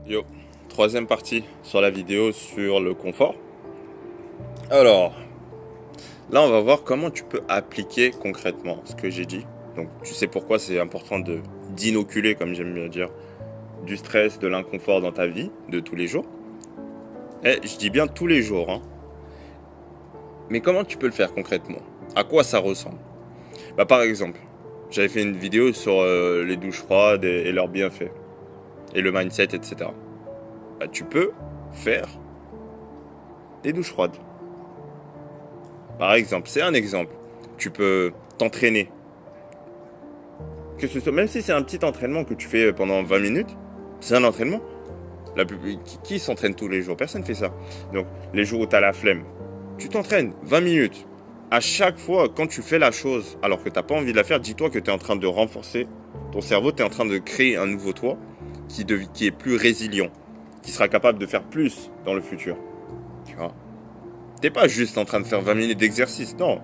Yo, troisième partie sur la vidéo sur le confort. Alors, là on va voir comment tu peux appliquer concrètement ce que j'ai dit. Donc tu sais pourquoi c'est important d'inoculer, comme j'aime bien dire, du stress, de l'inconfort dans ta vie de tous les jours. Et je dis bien tous les jours, hein. Mais comment tu peux le faire concrètement? À quoi ça ressemble? Bah par exemple, j'avais fait une vidéo sur les douches froides et leurs bienfaits, et le mindset, etc. Bah, tu peux faire des douches froides. Par exemple, c'est un exemple. Tu peux t'entraîner. Que ce soit, même si c'est un petit entraînement que tu fais pendant 20 minutes, c'est un entraînement. Qui s'entraîne tous les jours? Personne ne fait ça. Donc, les jours où tu as la flemme, tu t'entraînes 20 minutes. À chaque fois, quand tu fais la chose alors que tu n'as pas envie de la faire, dis-toi que tu es en train de renforcer ton cerveau, tu es en train de créer un nouveau toi qui est plus résilient, qui sera capable de faire plus dans le futur. Tu vois? T'es pas juste en train de faire 20 minutes d'exercice, non.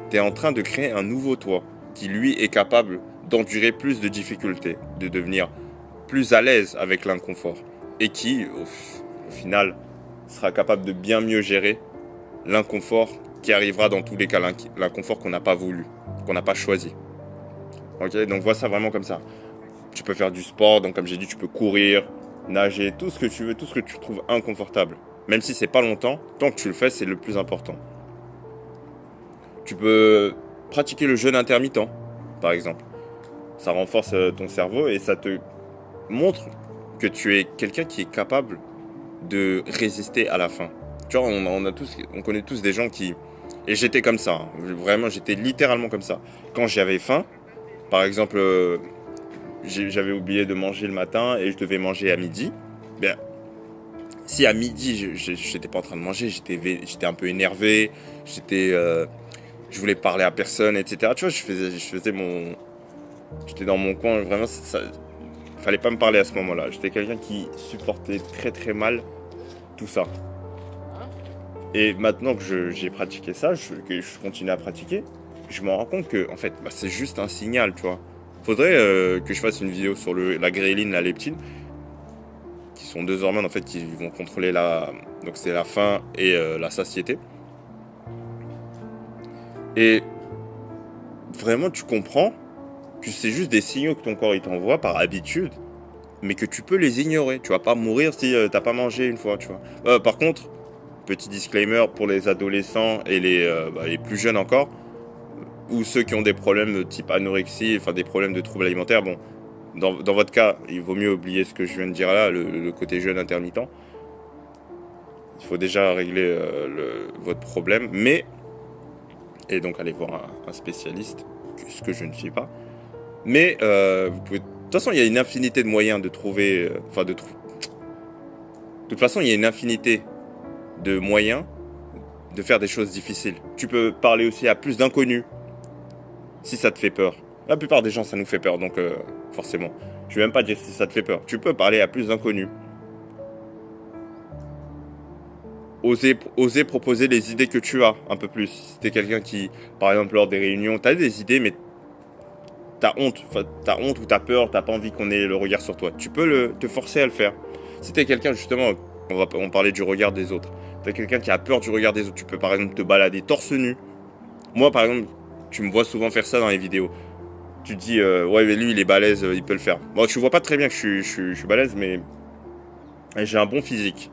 Tu es en train de créer un nouveau toi qui, lui, est capable d'endurer plus de difficultés, de devenir plus à l'aise avec l'inconfort et qui, au final, sera capable de bien mieux gérer l'inconfort qui arrivera dans tous les cas, l'inconfort qu'on n'a pas voulu, qu'on n'a pas choisi. Ok, donc vois ça vraiment comme ça. Tu peux faire du sport, donc comme j'ai dit, tu peux courir, nager, tout ce que tu veux, tout ce que tu trouves inconfortable. Même si c'est pas longtemps, tant que tu le fais, c'est le plus important. Tu peux pratiquer le jeûne intermittent, par exemple. Ça renforce ton cerveau et ça te montre que tu es quelqu'un qui est capable de résister à la faim. Tu vois, on connaît tous des gens qui... Et j'étais comme ça, hein. Vraiment, j'étais littéralement comme ça. Quand j'avais faim, par exemple, j'avais oublié de manger le matin et je devais manger à midi. Ben, si à midi, je n'étais pas en train de manger, j'étais un peu énervé, je voulais parler à personne, etc. Tu vois, j'étais dans mon coin, vraiment, fallait pas me parler à ce moment-là. J'étais quelqu'un qui supportait très très mal tout ça. Et maintenant que j'ai pratiqué ça, que je continue à pratiquer, je me rends compte que en fait, c'est juste un signal, tu vois. Faudrait que je fasse une vidéo sur la gréline, la leptine, qui sont deux hormones en fait qui vont contrôler donc c'est la faim et la satiété. Et vraiment, tu comprends que c'est juste des signaux que ton corps il t'envoie par habitude, mais que tu peux les ignorer. Tu vas pas mourir si t'as pas mangé une fois, tu vois. Par contre, petit disclaimer pour les adolescents et les plus jeunes encore, ou ceux qui ont des problèmes de type anorexie, enfin des problèmes de troubles alimentaires, bon, dans votre cas, il vaut mieux oublier ce que je viens de dire là, le côté jeûne intermittent. Il faut déjà régler votre problème, et donc aller voir un spécialiste, ce que je ne suis pas. Mais vous pouvez... De toute façon, il y a une infinité de moyens de trouver... de toute façon, il y a une infinité de moyens de faire des choses difficiles. Tu peux parler aussi à plus d'inconnus, si ça te fait peur. La plupart des gens, ça nous fait peur, donc forcément. Je vais même pas dire si ça te fait peur. Tu peux parler à plus d'inconnus. Oser proposer les idées que tu as, un peu plus. Si t'es quelqu'un qui, par exemple, lors des réunions, t'as des idées, mais t'as honte ou t'as peur, t'as pas envie qu'on ait le regard sur toi. Tu peux te forcer à le faire. Si t'es quelqu'un, justement, on parlait du regard des autres. T'es quelqu'un qui a peur du regard des autres. Tu peux, par exemple, te balader torse nu. Moi, par exemple, tu me vois souvent faire ça dans les vidéos. Tu te dis, ouais, mais lui, il est balèze, il peut le faire. Bon, tu vois pas très bien que je suis balèze, mais j'ai un bon physique.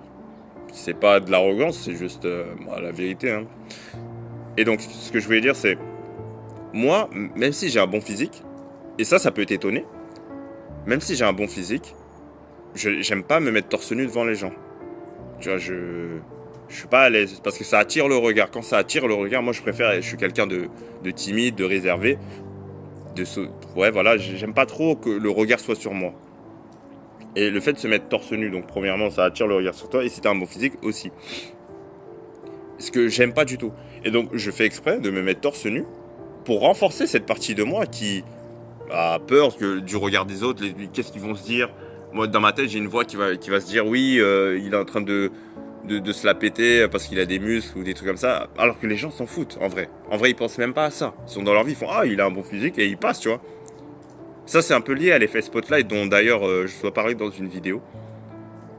C'est pas de l'arrogance, c'est juste la vérité, hein. Et donc, ce que je voulais dire, c'est, moi, même si j'ai un bon physique, et ça peut t'étonner, même si j'ai un bon physique, j'aime pas me mettre torse nu devant les gens. Tu vois, je suis pas à l'aise, parce que ça attire le regard. Quand ça attire le regard, moi, je suis quelqu'un de timide, de réservé. Ouais, voilà, j'aime pas trop que le regard soit sur moi. Et le fait de se mettre torse nu, donc premièrement, ça attire le regard sur toi, et si t'as un bon physique aussi. Ce que j'aime pas du tout. Et donc, je fais exprès de me mettre torse nu pour renforcer cette partie de moi qui a peur du regard des autres, qu'est-ce qu'ils vont se dire. Moi, dans ma tête, j'ai une voix qui va se dire, oui, il est en train de se la péter parce qu'il a des muscles ou des trucs comme ça, alors que les gens s'en foutent, en vrai. En vrai, ils pensent même pas à ça. Ils sont dans leur vie, ils font, ah, il a un bon physique, et ils passent, tu vois. Ça, c'est un peu lié à l'effet spotlight, dont d'ailleurs je dois parler dans une vidéo.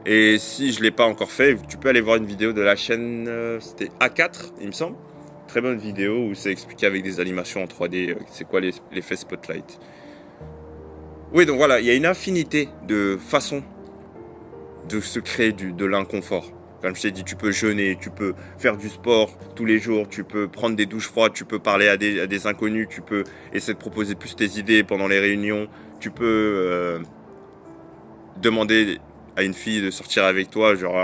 Et si je ne l'ai pas encore fait, tu peux aller voir une vidéo de la chaîne, c'était A4, il me semble. Très bonne vidéo où c'est expliqué avec des animations en 3D, c'est quoi l'effet spotlight. Oui, donc voilà, il y a une infinité de façons de se créer de l'inconfort. Comme je t'ai dit, tu peux jeûner, tu peux faire du sport tous les jours, tu peux prendre des douches froides, tu peux parler à des inconnus, tu peux essayer de proposer plus tes idées pendant les réunions, tu peux demander à une fille de sortir avec toi, genre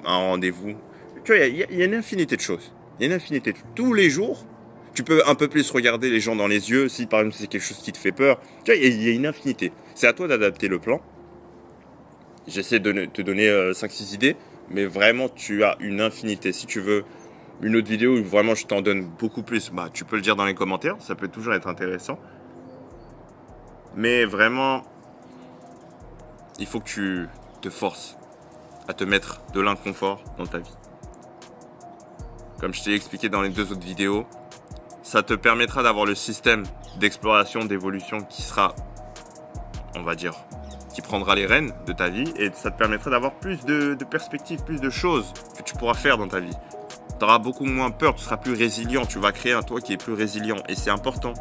un rendez-vous. Tu vois, il y a une infinité de choses. Il y a une infinité de choses. Tous les jours, tu peux un peu plus regarder les gens dans les yeux, si par exemple c'est quelque chose qui te fait peur. Tu vois, il y a une infinité. C'est à toi d'adapter le plan. J'essaie de te donner 5-6 idées, mais vraiment tu as une infinité. Si tu veux une autre vidéo où vraiment je t'en donne beaucoup plus, bah, tu peux le dire dans les commentaires, ça peut toujours être intéressant. Mais vraiment, il faut que tu te forces à te mettre de l'inconfort dans ta vie. Comme je t'ai expliqué dans les 2 autres vidéos, ça te permettra d'avoir le système d'exploration, d'évolution qui sera, on va dire, qui prendra les rênes de ta vie, et ça te permettra d'avoir plus de perspectives, plus de choses que tu pourras faire dans ta vie. Tu auras beaucoup moins peur, tu seras plus résilient, tu vas créer un toi qui est plus résilient, et c'est important.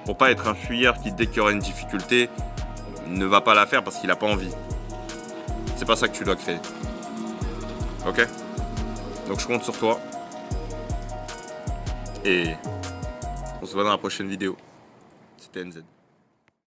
Pour pas être un fuyard qui, dès qu'il y aura une difficulté, ne va pas la faire parce qu'il n'a pas envie. C'est pas ça que tu dois créer. Ok ? Donc je compte sur toi. Et on se voit dans la prochaine vidéo. C'était NZ.